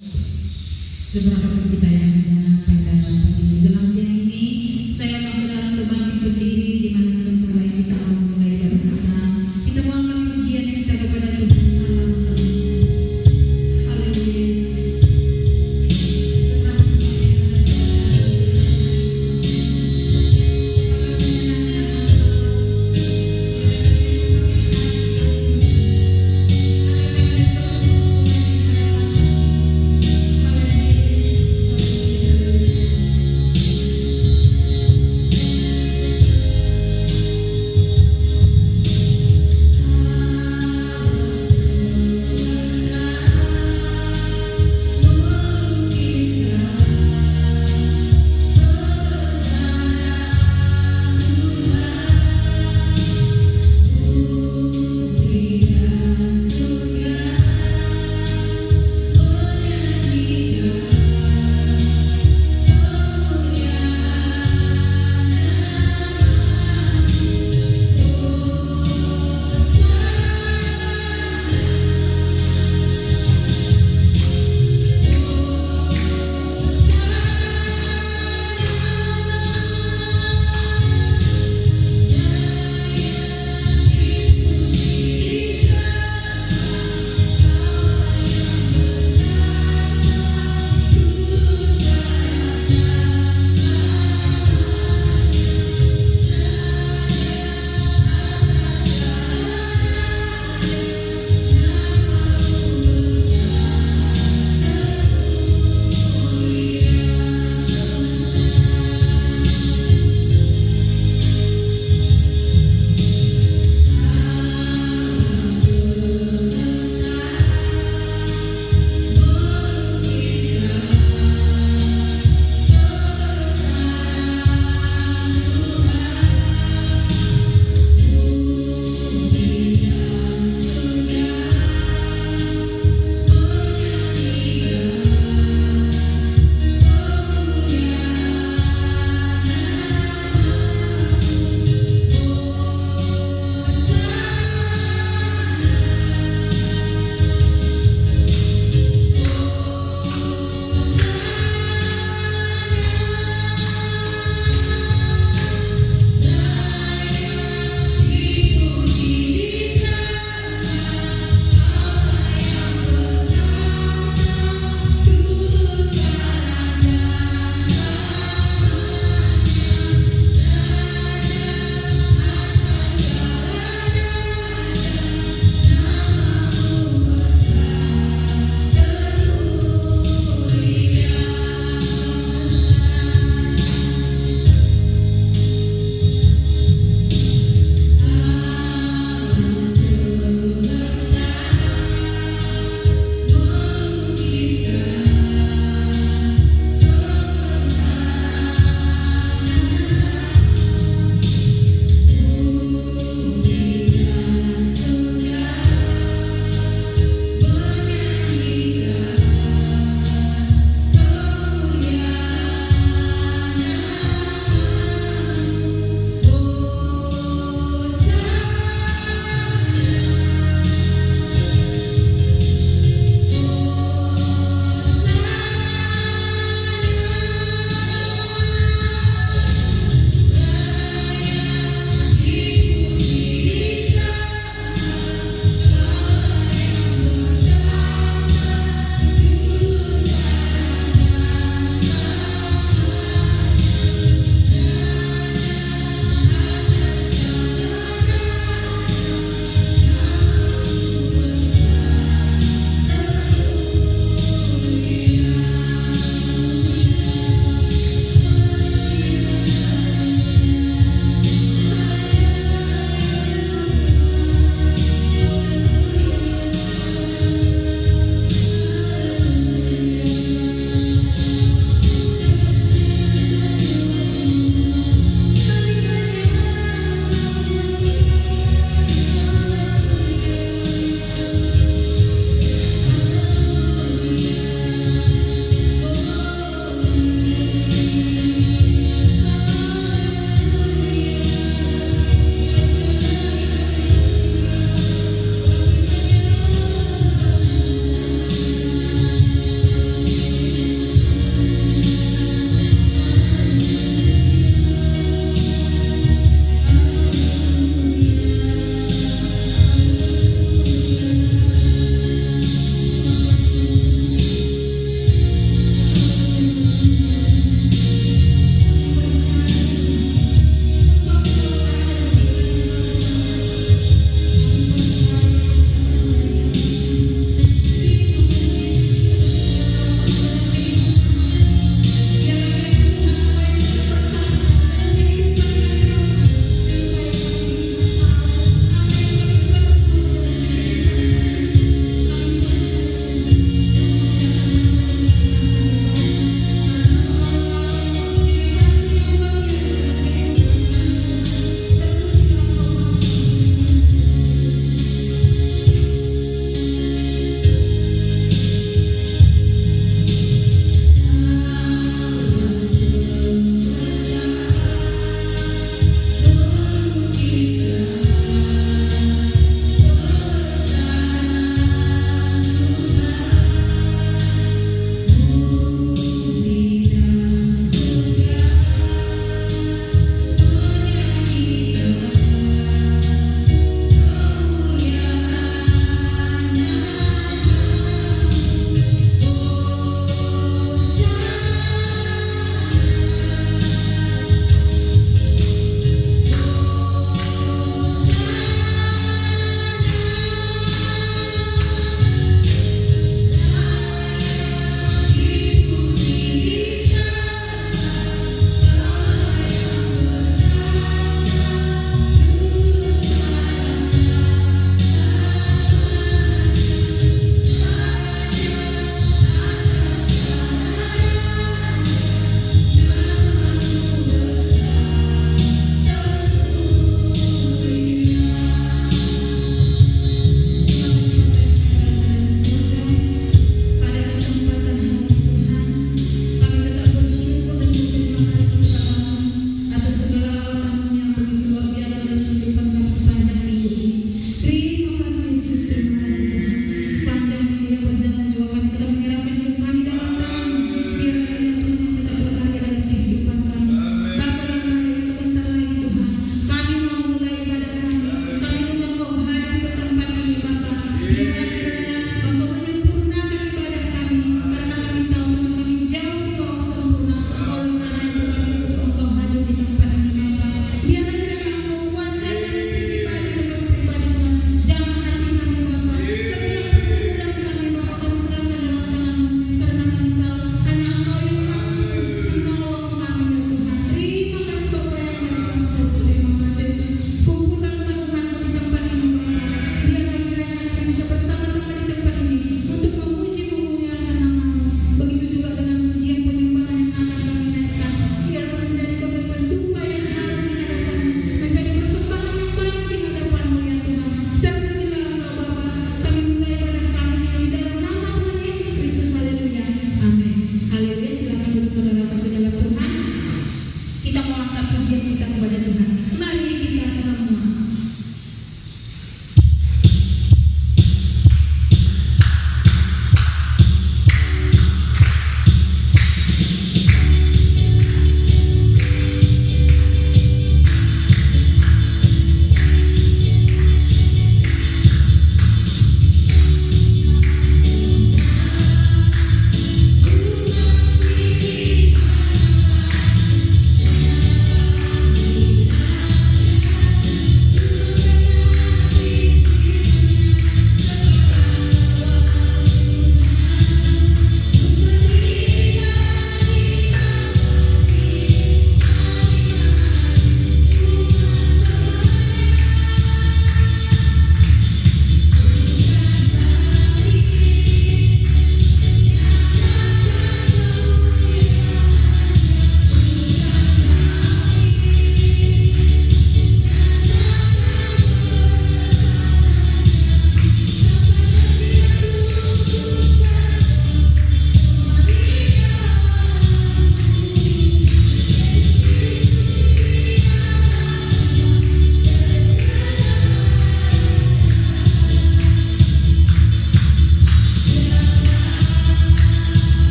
Seberapa kita yang ada pada pagi menjelang siang ini, saya mau saudara untuk bangkit berdiri di mana sebentar lagi kita akan mulai ibadah kita. Kita mau angkat pujian kita kepada Tuhan Allah semesta. Haleluya Yesus.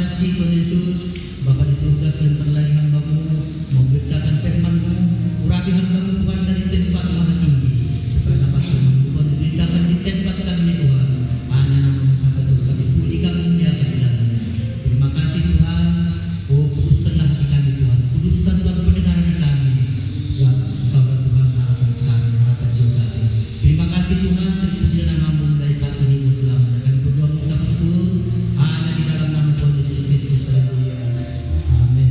kasih Tuhan Yesus. Bapa di surga, sebentar lagi hamba-Mu memberitakan firman-Mu, urapi hamba-Mu Tuhan dari tempat mana tinggi, supaya dapat firman Tuhan diberitakan di tempat kami Tuhan. Hanya nama-Mu sampai Tuhan kami puji, kami muliakan di dalamnya. Terima kasih Tuhan. Oh, kuduskanlah hati kami Tuhan, kuduskan Tuhan pendengaran kami. Ya, Engkau Tuhan harapan kami, harapan jiwa kami. Terima kasih Tuhan, terpuji nama-Mu mulai saat ini selamanya. Kami berdoa mengucap syukur hanya di dalam nama Tuhan Yesus Kristus. Haleluya. Amin.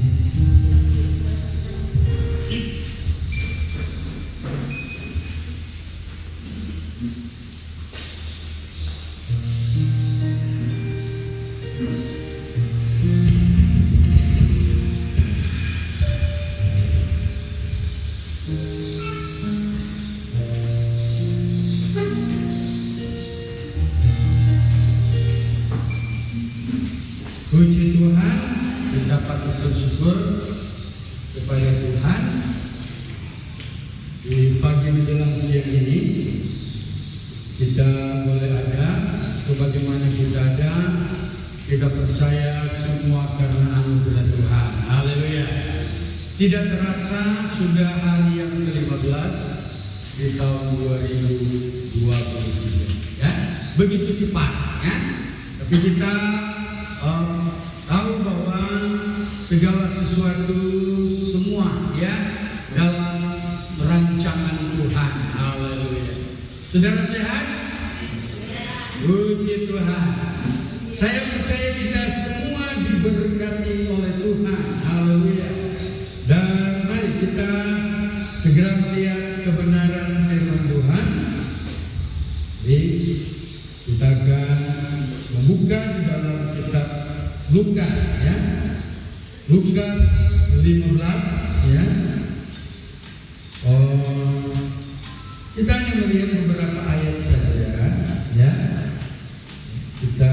Puji Tuhan, kita patut bersyukur kepada Tuhan. Di pagi menjelang siang ini kita boleh ada, sebagaimana kita ada, kita percaya semua karena anugerah Tuhan. Haleluya. Tidak terasa sudah hari yang ke-15 di tahun 2023. Ya, begitu cepat, ya. Tapi kita tahu bahwa segala sesuatu semua ya dalam rancangan Tuhan. Haleluya. Saudara sehat? Puji Tuhan. Saya percaya kita semua diberkati oleh Tuhan. Haleluya. Dan mari kita segera melihat kebenaran firman Tuhan. Kita akan membuka di dalam kitab Lukas, ya. Lukas 15, ya. Kita hanya melihat beberapa ayat saja, ya. Kita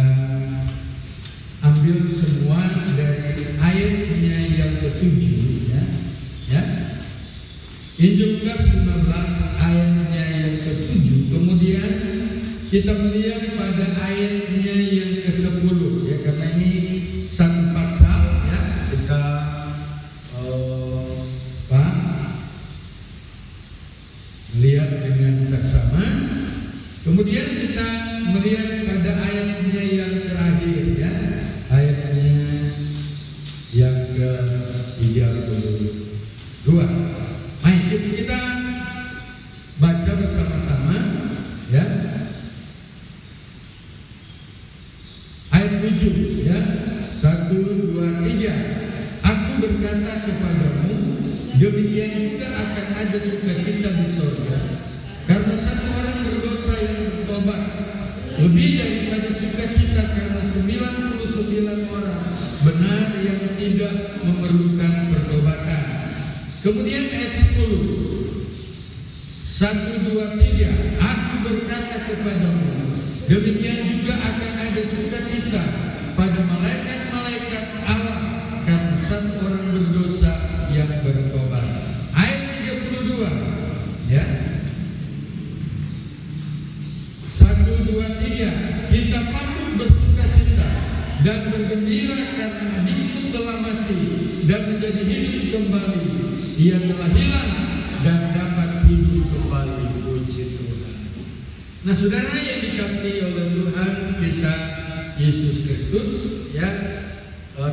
ambil semua dari ayatnya yang ke-7, ya. Ya. Injil Lukas 15 ayatnya yang ke-7. Kemudian kita melihat pada ayatnya yang ke-10, ya, karena ini satu pasal, ya, kita melihat dengan saksama. Kemudian kita melihat pada ayatnya yang terakhir, ya, ayatnya yang ke-32. Mari kita baca bersama-sama, ya. Ayat 7, ya. 1, 2, 3. Aku berkata kepadamu, demikian juga akan ada sukacita di sorga karena satu orang berdosa yang bertobat, lebih daripada sukacita karena 99 orang benar yang tidak memerlukan pertobatan. Kemudian ayat 10. 1, 2, 3. Aku berkata kepadamu, demikian juga akan ada sukacita pada malaikat-malaikat Allah karena satu orang berdosa yang bertobat. Ayat 32, ya. 1, 2, 3. Kita patut bersukacita dan bergembira karena adikmu telah mati dan menjadi hidup kembali. Ia telah hilang dan dapat hidup kembali. Puji Tuhan. Nah, saudara yang dikasihi oleh Tuhan kita Yesus Kristus, ya,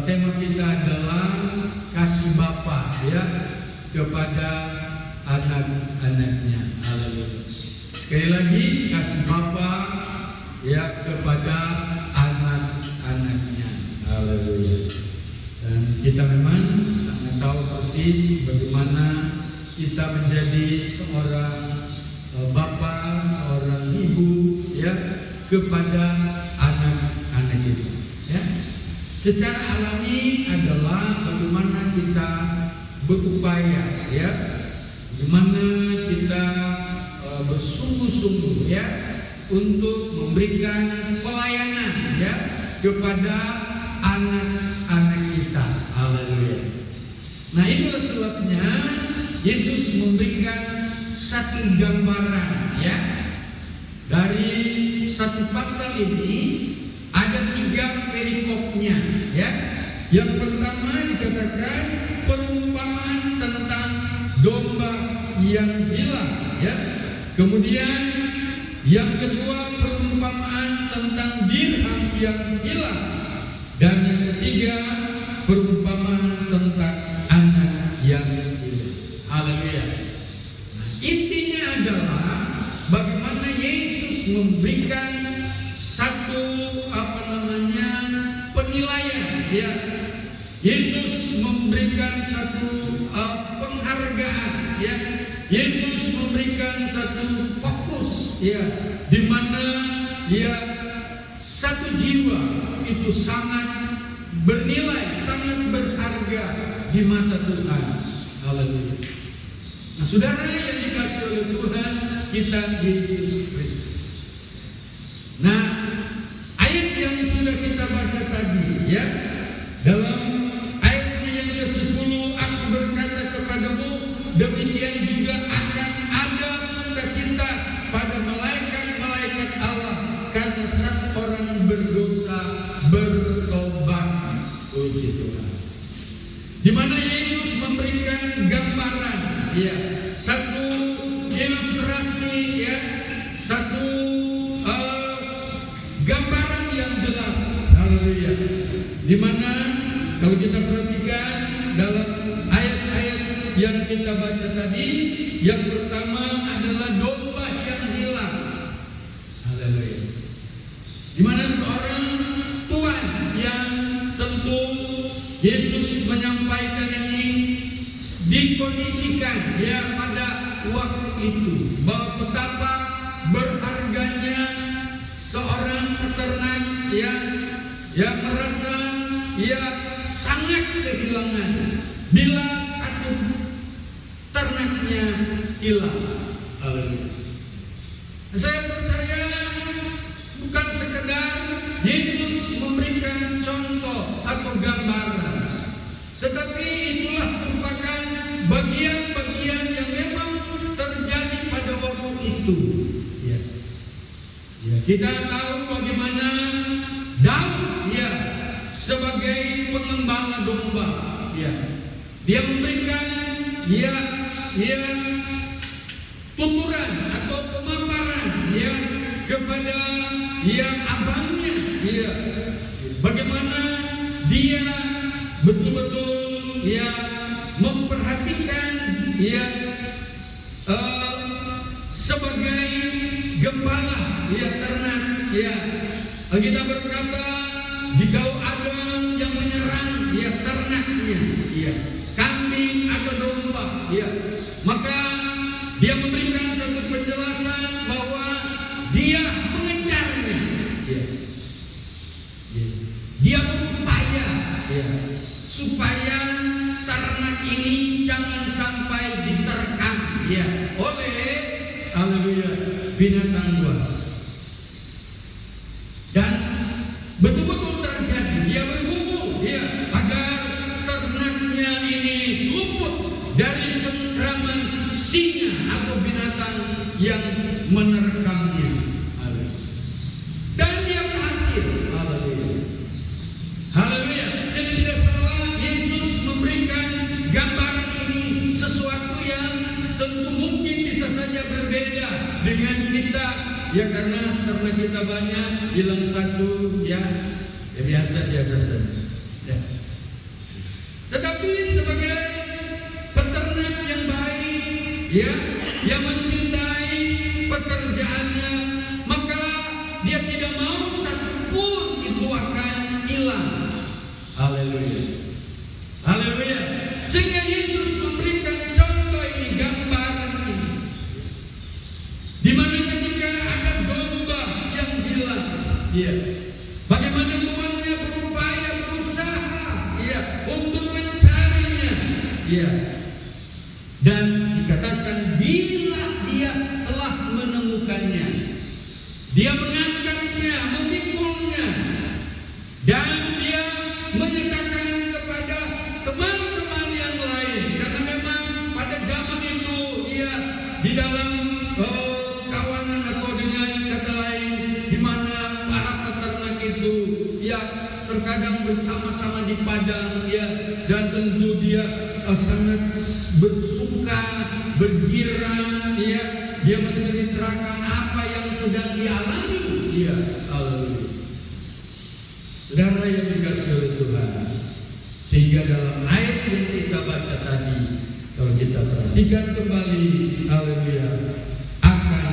tema kita adalah kasih Bapa, ya, kepada anak-anaknya. Haleluya. Sekali lagi, kasih Bapa, ya, kepada anak-anaknya. Haleluya. Dan kita memang sangat tahu persis bagaimana kita menjadi seorang bapa, seorang ibu, ya, kepada anak-anak kita, ya. Secara alami adalah bagaimana kita berupaya, ya, bagaimana kita bersungguh-sungguh, ya, untuk memberikan pelayanan, ya, kepada anak-anak kita. Haleluya. Nah, itulah sebabnya Yesus memberikan satu gambaran, ya. Dari satu pasal ini ada 3 perikopnya, ya. Yang pertama dikatakan perumpamaan tentang domba yang hilang, ya. Kemudian yang kedua perumpamaan tentang dirham yang hilang, dan yang ketiga perumpamaan tentang anak yang hilang. Haleluya. Intinya adalah bagaimana Yesus memberikan satu penilaian, ya. Yesus memberikan satu penghargaan, ya. Yesus memberikan satu fokus, ya, di mana ya satu jiwa itu sangat bernilai, sangat berharga di mata Tuhan. Haleluya. Nah, saudara yang dikasihi oleh Tuhan kita Yesus Kristus. Nah, ayat yang sudah kita baca tadi, ya, dalam ayat yang ke-10, aku berkata kepadamu, demikian juga akan ada sukacita pada malaikat-malaikat Allah karena satu orang berdosa bertobat. Puji Tuhan. Di mana Yesus memberikan gambaran, ya, satu ilustrasi, ya, satu gambaran yang jelas. Haleluya. Di mana kalau kita perhatikan dalam ayat-ayat yang kita baca tadi, yang pertama adalah domba yang hilang. Haleluya. Di mana seorang tuan yang tentu Yesus menyampaikan ini dikondisikan, ya, pada waktu itu bahwa betapa berharganya seorang peternak yang merasa sangat kehilangan bila satu ternaknya hilang. Haleluya. Saya percaya bukan sekedar Yesus memberikan contoh atau gambaran, tetapi itulah merupakan bagian-bagian yang memang terjadi pada waktu itu. Ya. Ya, kita tahu bagaimana Daud, ya, sebagai pengembala domba, ya, dia memberikan tuturan atau pemaparan, ya, kepada abangnya, ya, bagaimana dia betul-betul, ya, memperhatikan, ya, sebagai gembala, ya, ternak, ya. Kita berkata, jikalau ada yang menyerang, ya, ternaknya, ya, kambing atau domba, ya, maka dia memberikan satu penjelasan bahwa dia mengejarnya, ya. Dia berupaya, ya, supaya ternak ini jangan sampai diterkam, ya, oleh, haleluya, binatang buas. Dan betul-betul terjadi, dia bergumul, ya, agar ternaknya ini luput dari cengkraman singa atau binatang yang menerkamnya. Dan dia berhasil. Haleluya. Haleluya. Jadi tidak salah Yesus memberikan gambaran ini, sesuatu yang tentu mungkin bisa saja berbeda dengan kita, ya, karena kita banyak, hilang satu, ya biasa saja, ya. Tetapi sebagai peternak yang baik, ya, yang mencintai pekerjaannya, maka dia tidak mau satupun itu akan hilang. Haleluya. Haleluya. Sehingga Yesus memberikan contoh ini, gambaran ini, di mana ketika ada domba yang hilang, ya, bagaimana tuannya berupaya, berusaha, ya, untuk mencarinya, ya, dan dikatakan bila dia telah menemukannya, dia mengangkatnya, memikulnya, dan dia menyatakan kepada teman-teman yang lain, karena memang pada zaman itu, ya, di dalam kawanan atau dengan kata lain, di mana para peternak itu, ya terkadang bersama-sama di padang ya, dan tentu dia sangat bersuka, bergirang ya, dia menceritakan apa yang sedang dialami dia. Saudara yang dikasihi oleh Tuhan, sehingga dalam ayat yang kita baca tadi, kalau kita perhatikan kembali, haleluya, akan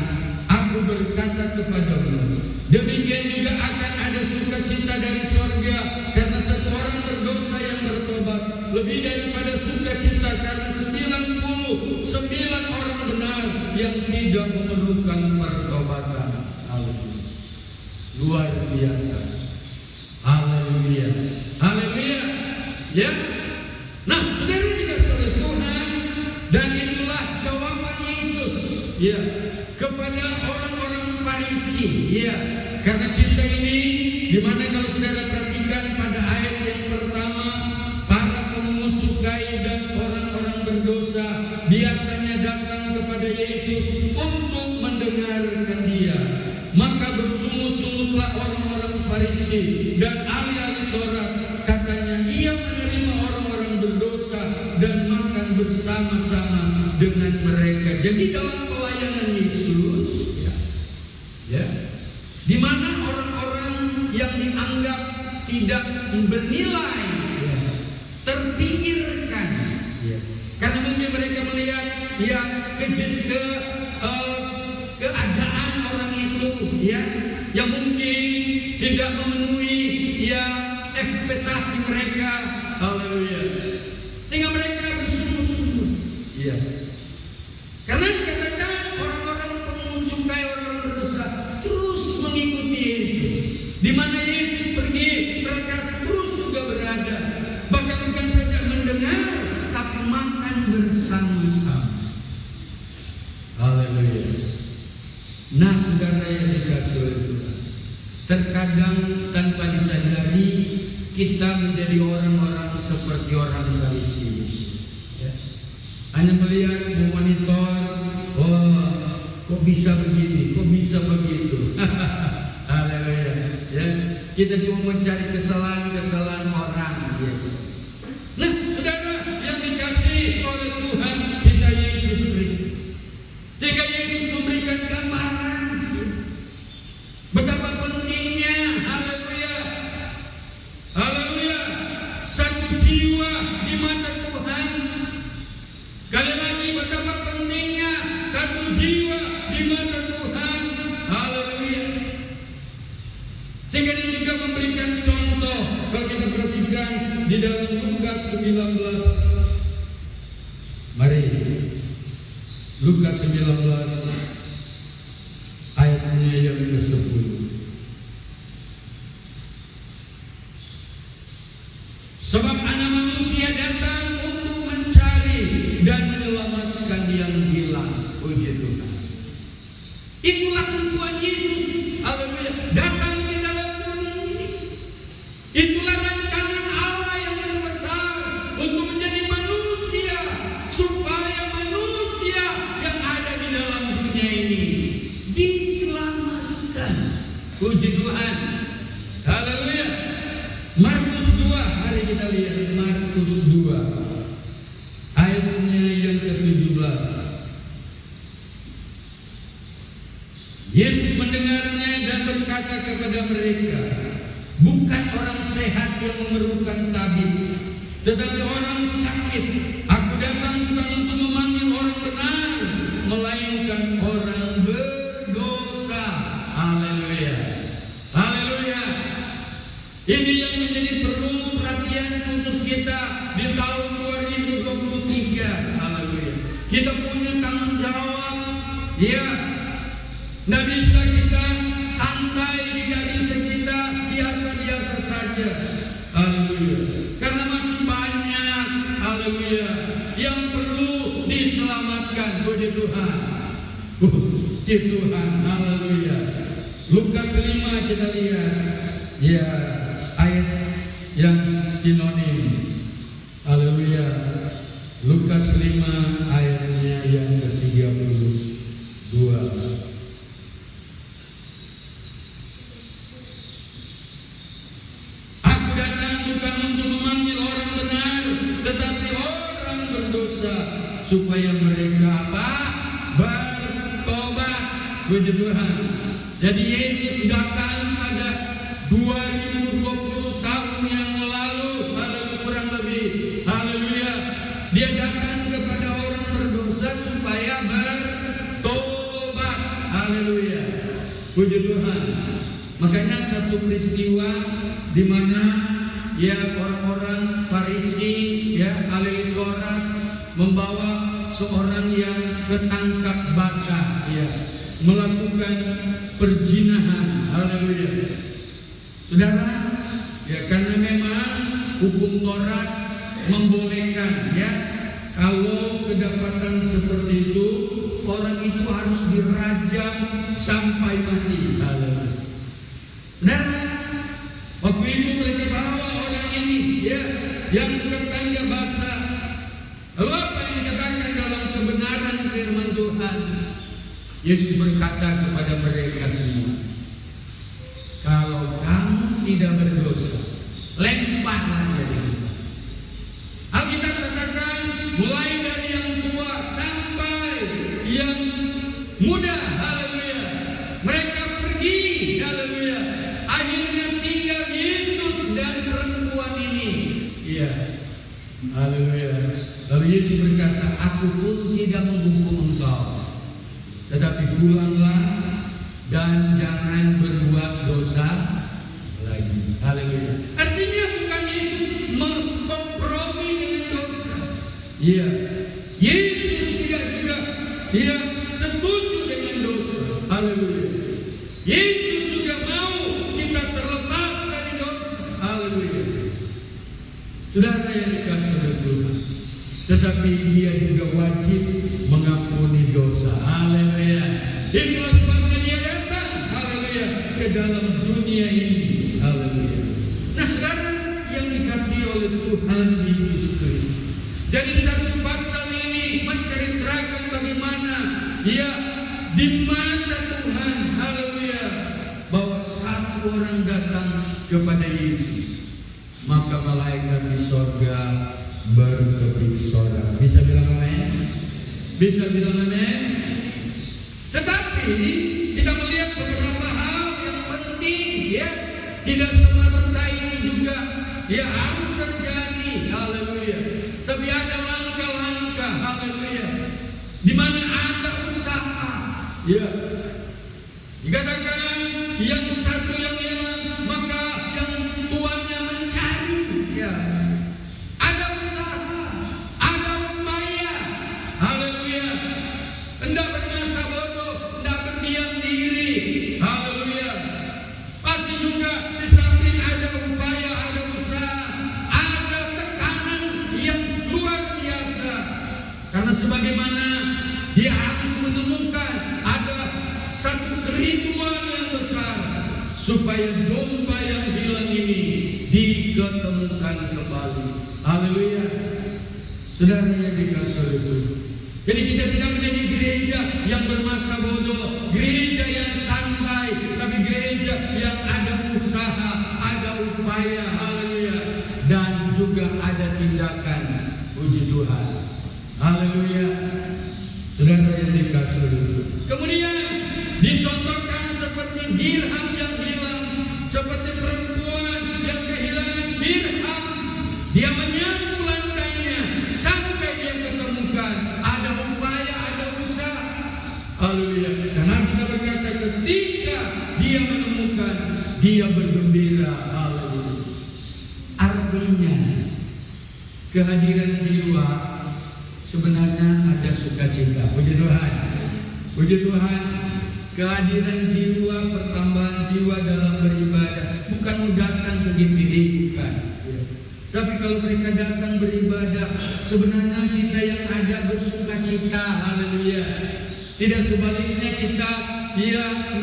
aku berkata kepadamu, demikian juga akan ada sukacita dari sorga karena satu orang berdosa yang bertobat, lebih daripada sukacita karena 99 orang benar yang tidak memerlukan pertobatan. Haleluya, luar biasa. Haleluya, haleluya, ya. Nah, saudara dikasihi oleh Tuhan, dan itulah jawaban Yesus ya kepada orang-orang Farisi ya. Karena kisah ini dimana kalau saudara perhatikan pada ayat yang pertama, para pemungut cukai dan orang-orang berdosa biasanya datang kepada Yesus untuk mendengarkan dia. Maka bersungut-sungutlah orang-orang Farisi dan ahli-ahli Taurat, katanya ia menerima orang-orang berdosa dan makan bersama-sama dengan mereka. Jadi dalam pelayanan Yesus ya, di mana orang-orang yang dianggap tidak bernilai terpinggirkan karena mungkin mereka melihat ya keadaan orang itu ya yang mungkin tidak memenuhi ya ekspektasi mereka. Haleluya, sehingga mereka bersungut-sungut ya. Karena dikatakan orang-orang pemungut cukai, orang berdosa terus mengikuti Yesus. Di mana Yesus pergi, mereka terus juga berada. Bahkan bukan saja mendengar, tapi makan bersama-sama. Haleluya. Nah, saudara yang dikasihi oleh Tuhan, terkadang tanpa disadari kita menjadi orang-orang seperti orang Farisi. Ya. Hanya melihat memonitor, oh, kok bisa begini, kok bisa begitu. Haleluya. Ya, kita cuma mencari kesalahan-kesalahan orang. Ya. Nah, saudara yang dikasihi oleh Tuhan kita Yesus Kristus, sehingga Yesus memberikan gambaran betapa pentingnya, haleluya, haleluya, satu jiwa di mata Tuhan. Kali lagi betapa pentingnya satu jiwa di mata Tuhan. Haleluya. Sehingga dia juga memberikan contoh. Kalau kita perhatikan di dalam Lukas 19. Mari Lukas 19 ayatnya yang ke-10. Sebab Anak Manusia datang untuk mencari dan menyelamatkan yang hilang. Puji Tuhan. Itulah tujuan Yesus. Haleluya. Datang ke dalam bumi ini. Itulah rancangan Allah yang terbesar untuk menjadi manusia, supaya manusia yang ada di dalam dunia ini diselamatkan. Puji Tuhan. Haleluya. Markus 2, mari kita lihat Markus 2 ayatnya yang ke-17. Yesus mendengarnya dan berkata kepada mereka, bukan orang sehat yang memerlukan tabib, tetapi orang sakit. Aku datang bukan untuk memanggil orang benar, melainkan orang berdosa. Haleluya. Haleluya. Ini yang menjadi perlu perhatian khusus kita di tahun 2023. Haleluya. Kita punya tanggung jawab. Ya. Nggak bisa kita santai, tidak bisa kita biasa-biasa saja. Haleluya. Karena masih banyak, haleluya, yang perlu diselamatkan. Puji Tuhan. Puji Tuhan. Haleluya. Lukas 5 kita lihat. Ya, ayat yang sinonim. Haleluya. Lukas 5 ayatnya yang ke-32. datang bukan untuk memanggil orang benar, tetapi orang berdosa, supaya mereka apa? Bertobat. Puji Tuhan. Jadi Yesus datang pada 2020 tahun yang lalu, haleluya, kurang lebih, haleluya. Dia datang kepada orang berdosa supaya bertobat, haleluya. Puji Tuhan. Makanya satu peristiwa di mana ya orang-orang Farisi, ya ahli Taurat, membawa seorang yang ketangkap basah, ya, melakukan perzinahan, haleluya. Saudara, ya karena memang hukum Taurat membolehkan, ya, kalau kedapatan seperti itu orang itu harus dirajam sampai mati, haleluya. Nah, waktu itu mereka bawa orang ini, ya, yang tetangga basah. Lalu apa yang dikatakan dalam kebenaran firman Tuhan? Yesus berkata kepada mereka semua, kalau kamu tidak berdosa, lemparlah dia. Alkitab katakan mulai dari yang tua sampai yang muda, haleluya. Mereka pergi, haleluya. Akhirnya tinggal Yesus dan perempuan ini. Iya. Haleluya. Lalu Yesus berkata, aku pun tidak menghukum engkau, tetapi pulanglah dan jangan berbuat dosa lagi. Haleluya. Artinya bukan Yesus mengkompromi dengan dosa. Iya. Yesus tidak juga setuju dengan dosa. Haleluya. Yesus juga mau kita terlepas dari dosa. Haleluya. Saudara yang dikasihi oleh Tuhan, tetapi Dia juga wajib mengampuni dosa. Haleluya. Itulah sebabnya Dia datang, haleluya, ke dalam dunia ini. Haleluya. Nah, saudara yang dikasihi oleh Tuhan Yesus Kristus, jadi satu pasal ini menceritakan bagaimana di mata Tuhan, haleluya, bahwa satu orang datang kepada Yesus, maka malaikat di sorga berkepik sorak. Bisa bilang amin? Bisa bilang amin? Tetapi kita melihat beberapa hal yang penting, ya. Tidak semerta ini juga harus terjadi, haleluya. Tapi ada langkah-langkah, haleluya, di mana ada usaha, ya. Dikatakan yang satu yang hilang, maka yang tuannya mencari, ya. Ada usaha, ada upaya, haleluya. Hendak bermasa bodoh, hendak berdiam diri, haleluya. Pasti juga di samping ada upaya, ada usaha, ada tekanan yang luar biasa. Karena sebagaimana dia harus menemukan ada satu kerinduan yang besar supaya domba yang hilang ini diketemukan kembali. Haleluya. Saudara yang dikasihi oleh Tuhan. Jadi kita tidak menjadi gereja yang bermasa bodoh, gereja yang santai, tapi gereja yang ada usaha, ada upaya, haleluya, dan juga ada tindakan. Puji Tuhan. Haleluya. Saudara yang dikasihi oleh Tuhan. Kemudian dicontohkan seperti dirham yang hilang, seperti perempuan yang kehilangan dirham. Dia menyapu lantainya sampai dia ketemukan. Ada upaya, ada usaha. Haleluya. Karena kita berkata ketika dia menemukan, dia bergembira. Haleluya. Artinya kehadiran jiwa sebenarnya ada sukacita. Puji Tuhan. Puji Tuhan. Kehadiran jiwa, pertambahan jiwa dalam beribadah bukan datang begitu, bukan. Tapi kalau mereka datang beribadah, sebenarnya kita yang ada bersukacita. Haleluya. Tidak sebaliknya kita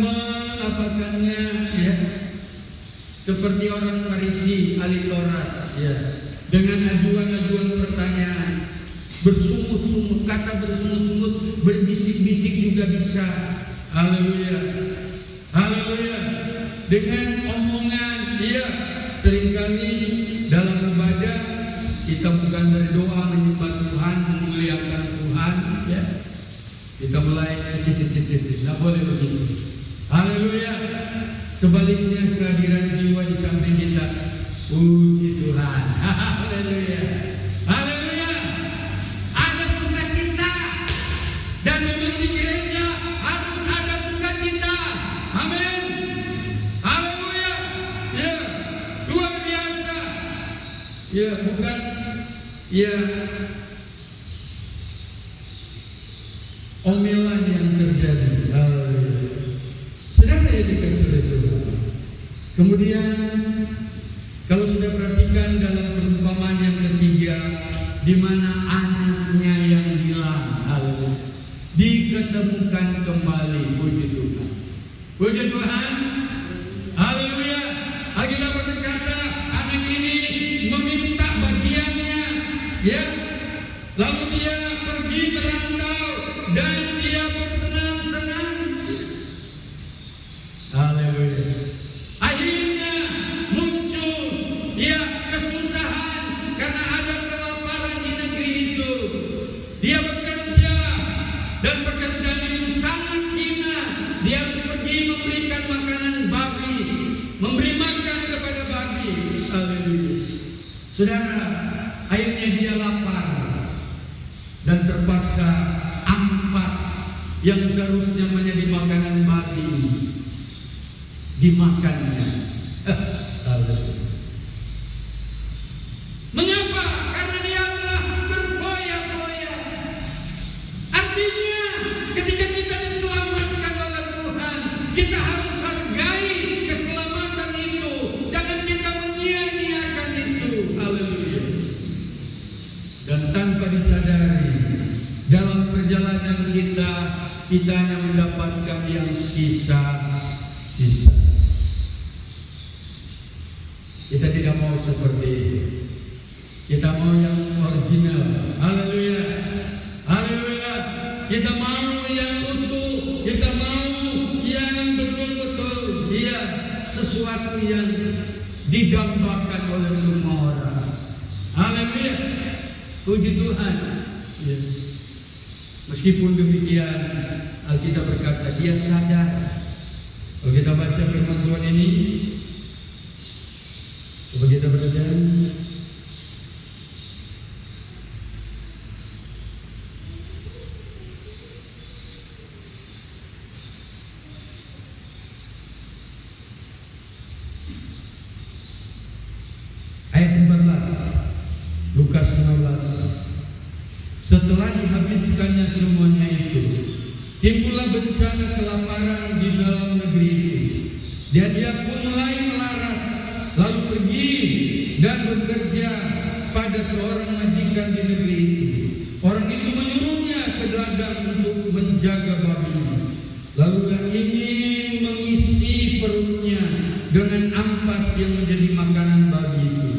menapakannya, ya, seperti orang Farisi ahli Taurat, ya, dengan ajuan-ajuan pertanyaan, bersungut-sungut, kata bersungut-sungut, berbisik-bisik juga bisa. Haleluya. Haleluya. Dengan omongan, seringkali dalam ibadah kita bukan berdoa menyembah Tuhan, memuliakan Tuhan, ya. Kita mulai cicit, tidak boleh begitu. Haleluya. Sebaliknya kehadiran jiwa di samping kita, puji Tuhan. Haleluya. Haleluya. Ada sukacita, dan memang di gereja harus ada sukacita. Amin. Haleluya. Ya, luar biasa. Ya, bukan ya omelan yang terjadi. Haleluya. Saudara yang dikasih oleh Tuhan. Kemudian kalau sudah perhatikan dalam perumpamaan yang ketiga, di mana anaknya yang hilang, haleluya, diketemukan kembali. Puji Tuhan. Puji Tuhan. Haleluya. Alkitab berkata, anak ini meminta bagiannya, ya. Lalu dia pergi merantau dan dia bersenang-senang. Haleluya. Akhirnya muncul ya kesusahan karena ada kelaparan di negeri itu. Dia bekerja dan pekerjaan itu sangat hina. Dia harus pergi memberikan makanan babi, memberi makan kepada babi. Haleluya. Saudara, akhirnya dia lapar dan terpaksa ampas yang seharusnya menjadi makanan babi dimakannya. Mengapa? Karena dia telah berfoya-foya. Artinya ketika kita diselamatkan oleh Tuhan, kita harus hargai keselamatan itu. Jangan kita menyia-nyiakan itu. Haleluya. Dan tanpa disadari, dalam perjalanan kita hanya mendapatkan yang sisa-sisa. Kita tidak mau seperti itu. Kita mau yang original. Haleluya. Haleluya. Kita mau yang utuh. Kita mau yang betul-betul, ya, sesuatu yang didambakan oleh semua orang. Haleluya. Puji Tuhan. Ya. Meskipun demikian, Alkitab berkata dia sadar. Kalau kita baca firman Tuhan ini, coba kita baca ayat 14, Lukas 15. Setelah dihabiskannya semuanya itu, timbullah bencana kelaparan di dalam negeri itu. Dan dia pun mulai melarat, lalu pergi dan bekerja pada seorang majikan di negeri itu. Orang itu menyuruhnya ke ladang untuk menjaga babinya. Lalu ia ingin mengisi perutnya dengan ampas yang menjadi makanan babi itu.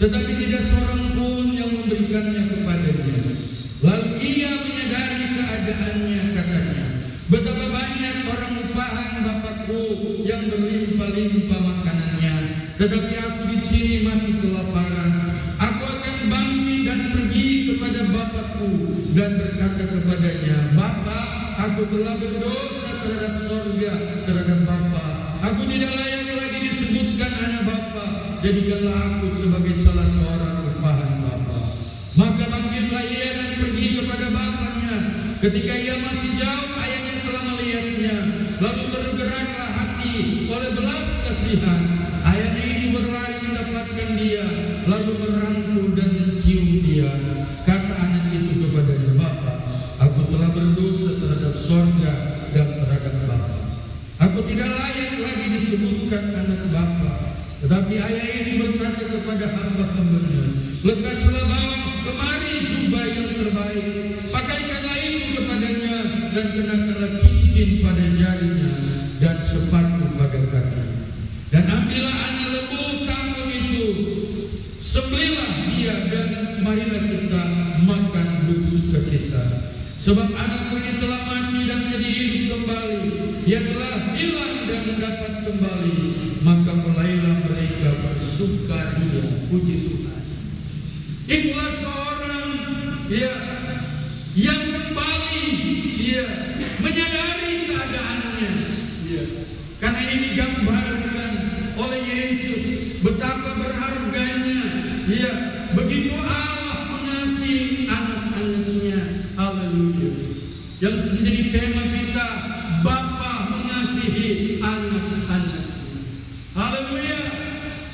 Tetapi tidak seorang pun yang memberikannya kepadanya. Lalu ia menyadari keadaannya, katanya, betapa banyak orang upahan Bapakku yang berlimpah-limpah makanannya, tetapi aku di sini mati kelaparan. Aku akan bangkit dan pergi kepada Bapakku dan berkata kepadanya, Bapa, aku telah berdosa terhadap sorga, terhadap Bapa. Aku tidak layak lagi disebutkan anak Bapa. Jadikanlah aku sebagai salah seorang upahan Bapa. Maka bangkitlah ia dan pergi kepada bapaknya. Ketika ia masih jauh, ayahnya telah melihatnya. Lalu tergeraklah hati oleh belas kasihan. Ayahnya ini berlari mendapatkan dia, lalu merangkul dan mencium dia. Kata anak itu kepadanya, Bapa, aku telah berdosa terhadap sorga dan terhadap Bapa. Aku tidak layak lagi disebutkan anak Bapa. Tetapi ayah ini berkata kepada hamba-hambanya, lekaslah bawa kemari jubah yang terbaik, pakaikanlah itu kepadanya, dan kenakanlah cincin pada jarinya dan sepatu pada kaki. Dan ambillah anak lembu tanggung itu, sembelihlah dia, dan marilah kita makan bersukacita. Sebab anakku ini telah mati dan menjadi hidup kembali, ia telah hilang dan mendapat kembali. Maka mulailah mereka bersuka Itulah seorang ya yang kembali ya menyadari keadaannya. Ya. Karena ini digambarkan oleh Yesus betapa berharganya ya begitu Allah mengasihi anak-anaknya. Haleluya. Yang menjadi tema kita, Bapa mengasihi anak-anaknya. Haleluya.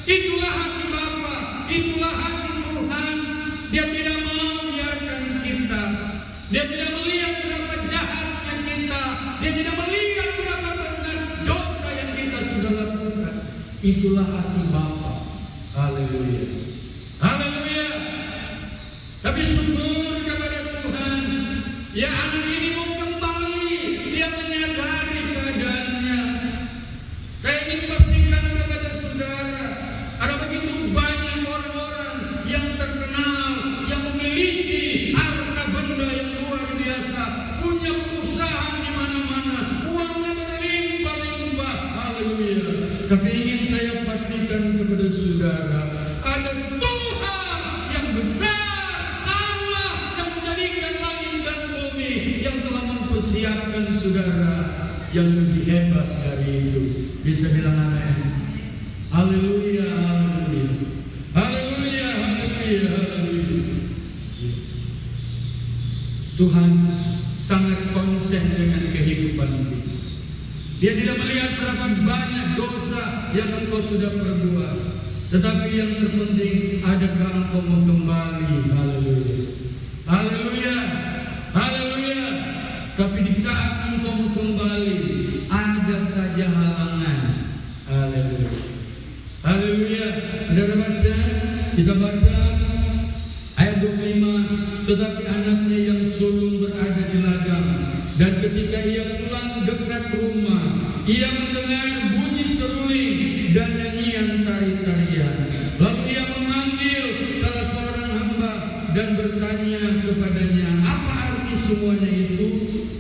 Itulah hati Bapa, itulah hati Tuhan. Dia tidak mau biarkan kita. Dia tidak melihat berapa jahatnya kita. Dia tidak melihat berapa benar dosa yang kita sudah lakukan. Itulah hati Bapa. Haleluya. Haleluya. Tapi syukur kepada Tuhan. Ya, anak ini mau kembali. Dia menyadari keadaannya. Saya ingin pastikan kepada saudara, ada begitu banyak orang-orang yang terkenal, yang memiliki harta benda yang luar biasa, punya usaha di mana-mana, uangnya berlimpah-limpah. Haleluya. Tapi ingin saya pastikan kepada saudara, ada Tuhan yang besar, Allah yang menjadikan langit dan bumi, yang telah mempersiapkan saudara yang lebih hebat dari itu. Bisa bilang amin. Haleluya, haleluya. Haleluya, haleluya, haleluya. Tuhan sangat konsen dengan kehidupan kita. Dia tidak melihat berapa banyak dosa yang engkau sudah perbuat, tetapi yang terpenting adakah engkau mau kembali. Haleluya. Haleluya. Haleluya. Tapi di saat engkau mau kembali, ada saja halangan. Haleluya. Haleluya. Saudara baca, kita baca ayat 25. Tetapi anaknya yang sulung berada di ladang, dan ketika ia pulang dekat rumah, ia mendengar bunyi seruling dan nyanyian tari-tarian. Lalu ia memanggil salah seorang hamba dan bertanya kepadanya, apa arti semuanya itu?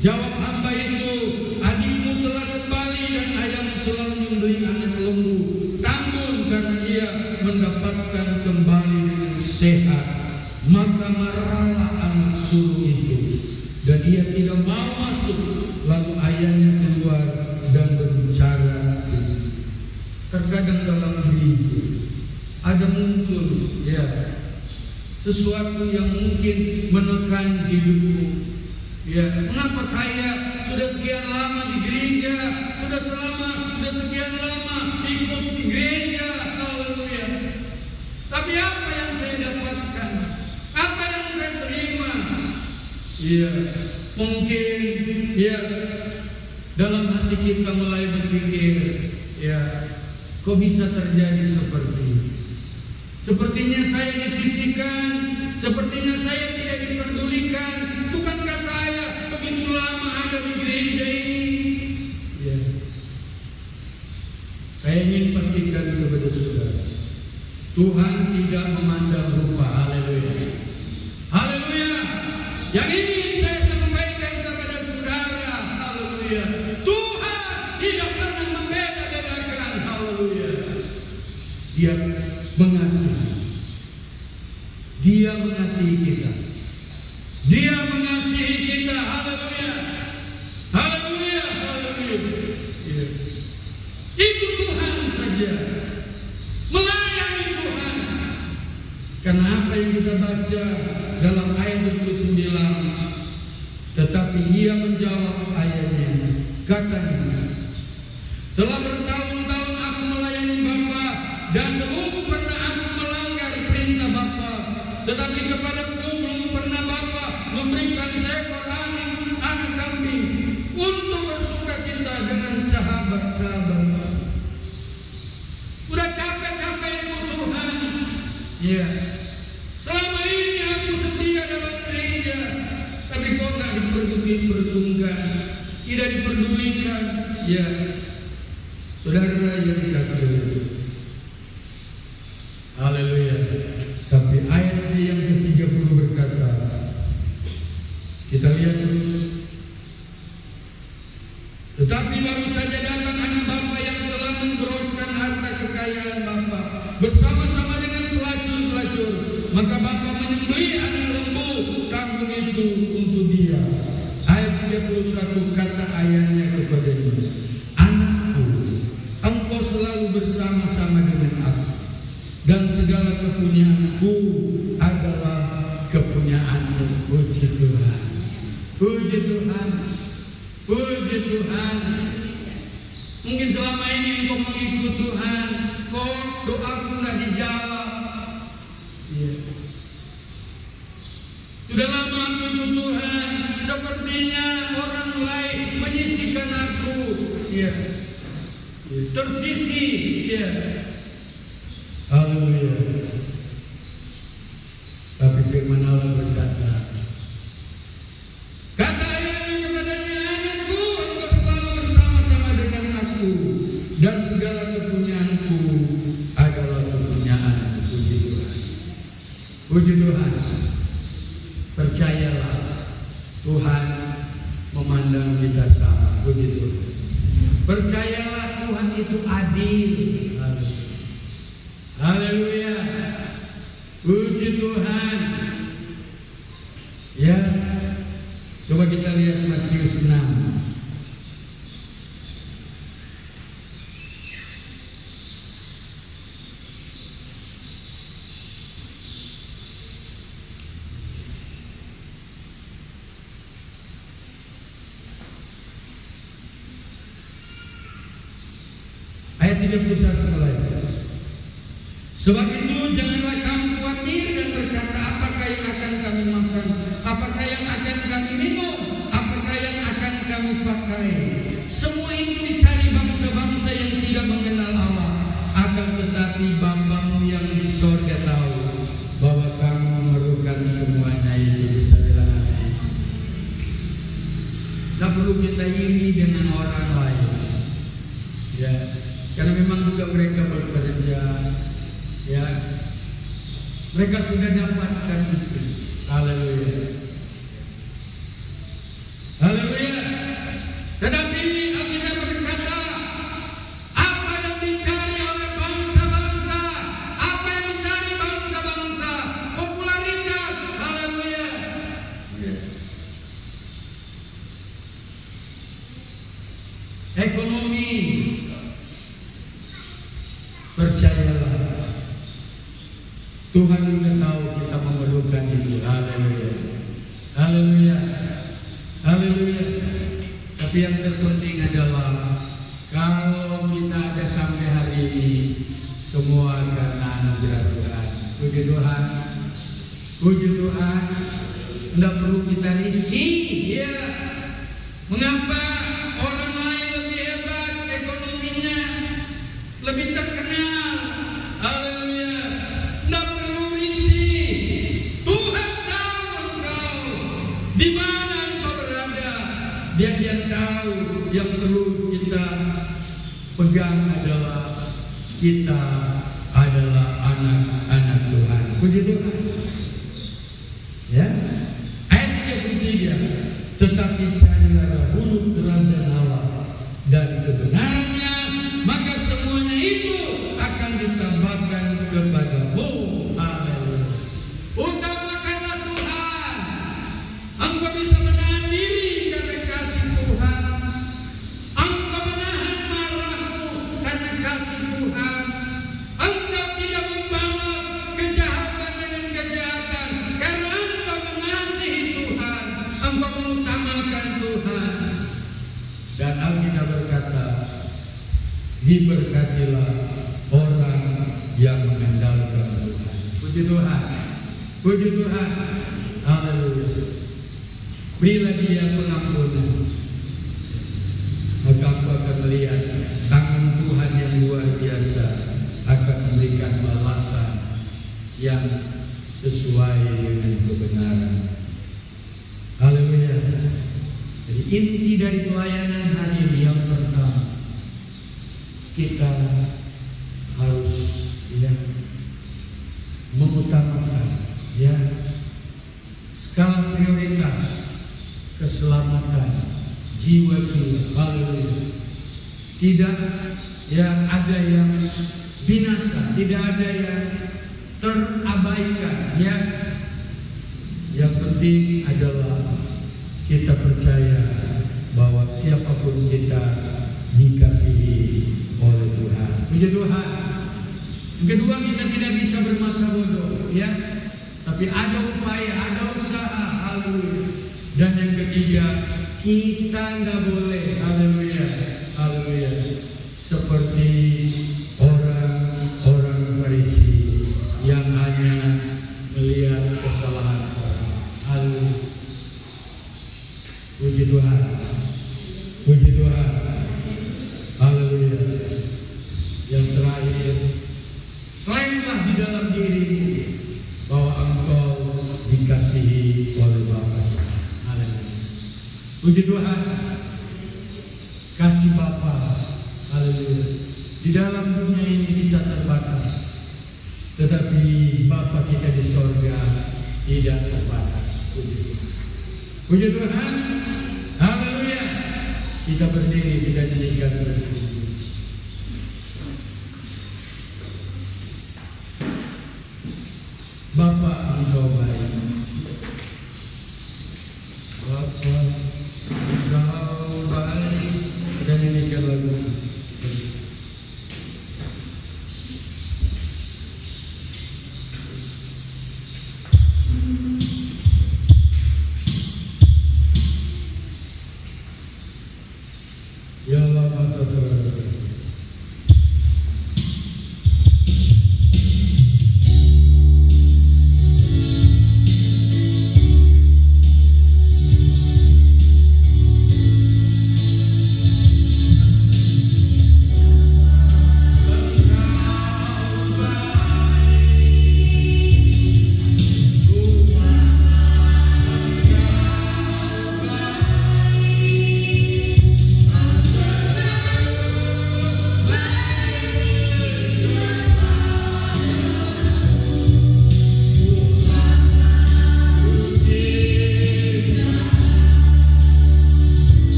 Jawab hamba itu, adikmu telah kembali dan ayahmu telah menyembelih anak lembu tanggung karena ia mendapatkan kembali dengan sehat. Maka marahlah anak sulung itu dan ia tidak mau masuk. Lalu ayahnya keluar dan berbicara. Terkadang dalam hidup ada muncul ya sesuatu yang mungkin menekan hidupmu. Ya, mengapa saya sudah sekian lama di gereja, sudah sekian lama ikut di gereja, haleluya. Tapi apa yang saya dapatkan? Apa yang saya terima? Ya, mungkin ya dalam hati kita mulai berpikir, ya, kok bisa terjadi seperti ini? Sepertinya saya disisihkan, sepertinya saya tidak diperdulikan. Bukankah saya begitu lama ada di gereja ini? Ya. Saya ingin pastikan kepada saudara, Tuhan tidak memandang rupa. Haleluya. Haleluya. Yang ingin saya sampaikan kepada saudara, haleluya, Tuhan tidak pernah membeda-bedakan. Haleluya. Dia mengasihi. Dia mengasihi kita. Dia mengasihi kita. Haleluya. Haleluya. Haleluya. Ya. Itu Tuhan saja. Melayani Tuhan. Karena apa yang kita baca dalam ayat 29, tetapi ia menjawab ayatnya, katanya, telah bertahun-tahun aku melayani Bapa dan belum pernah aku melanggar perintah Bapa. Tetapi kepadaku belum pernah Bapa memberikan seekor anak kambing untuk bersukacita dengan sahabat-sahabat. Udah capek-capek ikut Tuhan. Ya. Selama ini aku setia dalam gereja, tapi kok nggak diperdulikan, tidak diperdulikan. Ya, saudara yang dikasihi. Haleluya. Tapi ayat yang ke-30 berkata, kita lihat terus. Tetapi baru saja datang anak Bapa yang telah menggeroskan harta kekayaan Bapa bersama-sama dengan pelacur-pelacur. Maka Bapa dan segala kepunyaanku adalah kepunyaanmu. Puji Tuhan. Puji Tuhan. Puji Tuhan. Mungkin selama ini engkau mengikut Tuhan, kok doaku tidak dijawab. Ya. Sudah lama aku ikut Tuhan, sepertinya orang lain menyisihkan aku. Ya. Tersisih. Ya. Haleluya. Tapi firman Allah berkata, kata ayahnya kepadanya, anakku, engkau selalu bersama-sama dengan aku, dan segala kepunyaanku adalah kepunyaanku. Puji Tuhan. Puji Tuhan. Percayalah, Tuhan memandang kita sama. Puji Tuhan. Percayalah, Tuhan itu adil. Haleluya. Puji Tuhan. Ya. Coba kita lihat Matius 6. Ayat 31 mulai. Sebab itu janganlah kamu khawatir dan berkata, apakah yang akan kami makan, apakah yang akan kami minum, apakah yang akan kami pakai. Semua itu dicari bangsa-bangsa yang tidak mengenal Allah. Akan tetapi Bapamu yang di sorga tahu bahwa kamu memerlukan semuanya itu. Bisa bilang amin. Tak perlu kita iri dengan orang lain. Ya. Karena memang juga mereka bekerja, ya, mereka sudah dapatkan itu. Haleluya, haleluya. Tetapi Alkitab berkata, apa yang dicari oleh bangsa-bangsa, apa yang dicari bangsa-bangsa, popularitas. Haleluya. Ekonomi. Percayalah, Tuhan juga tahu kita memerlukan itu. Haleluya, haleluya, haleluya. Tapi yang terpenting adalah kalau kita ada sampai hari ini, semua karena anugerah Tuhan. Puji Tuhan, puji Tuhan. Tidak perlu kita risih. Ya, mengapa orang lain lebih hebat ekonominya, lebih terkenal? Haleluya. Tidak perlu risih. Tuhan tahu engkau di mana engkau berada. Dia tahu. Yang perlu kita pegang adalah kita adalah anak-anak Tuhan. Puji Tuhan. Ya. Ayat 33. Tetapi carilah dahulu kerajaan Allah dan kebenarannya, maka semuanya itu akan ditambahkan kepadamu. Amin. Utamakanlah Tuhan. Engkau bisa menahan diri karena kasih Tuhan. Engkau menahan marahmu karena kasih Tuhan. Engkau tidak membalas kejahatan dengan kejahatan karena engkau mengasihi Tuhan. Engkau mengutamakan Tuhan. Dan Alkitab berkata, diberkatilah orang yang mengandalkan Tuhan. Puji Tuhan. Puji Tuhan. Haleluya. Berilah dia pengampunan, maka aku akan melihat tangan Tuhan yang luar biasa akan memberikan balasan yang sesuai dengan kebenaran. Haleluya. Jadi inti dari pelayanan hari ini yang pertama, kita harus mengutamakan skala prioritas keselamatan jiwa-jiwa. Haleluya. Tidak ada yang binasa, tidak ada yang terabaikan. Yang penting adalah kita percaya bahwa siapapun kita dikasihi oleh Tuhan. Puji Tuhan. Kedua, kita tidak bisa bermasa bodoh, ya. Tapi ada upaya, ada usaha, haleluya. Dan yang ketiga, kita nggak boleh, haleluya, haleluya, seperti orang-orang Farisi yang hanya melihat kesalahan orang. Haleluya. Puji Tuhan, puji Tuhan, haleluya. Yang terakhir, klaimlah di dalam dirimu bahwa engkau dikasihi oleh Bapa. Haleluya. Puji Tuhan, kasih Bapa, haleluya. Di dalam dunia ini bisa terbatas, tetapi Bapa kita di sorga tidak terbatas. Puji Tuhan. Puji Tuhan, haleluya. Kita berdiri tidak nyanyikan bersyukur. Bapa engkau baik, Bapa engkau baik. Dan nyanyikan lagu. Ya lama terkenal.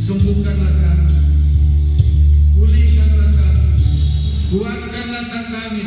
Sembuhkanlah kami, pulihkanlah kami, kuatkanlah kami,